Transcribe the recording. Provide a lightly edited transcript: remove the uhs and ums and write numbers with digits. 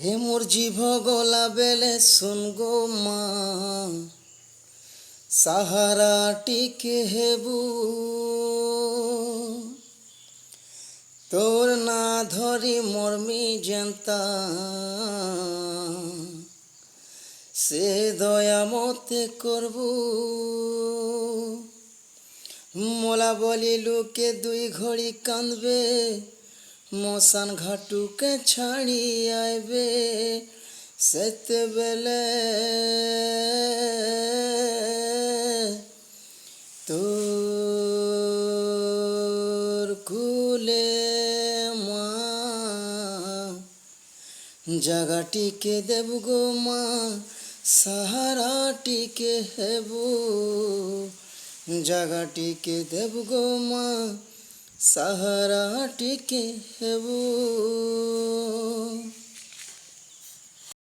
হে মোর জিভ গলা বেলে শুন গো মা, সাহারাটিকে হেবু তোর না ধরি মর্মি জেন্তা, সে দয়া মতে করবু। মোলা বলি লোকে দুই ঘড়ি কাঁদবে, মশান ঘাটুকে ছাড়ি আইবে, সেতেবেলে তোর কুলে মা জাগাটিকে দেব গো মা, সাহারাটিকে হেবু জাগাটিকে দেব গো মা, সাহারাটিকে হেবু।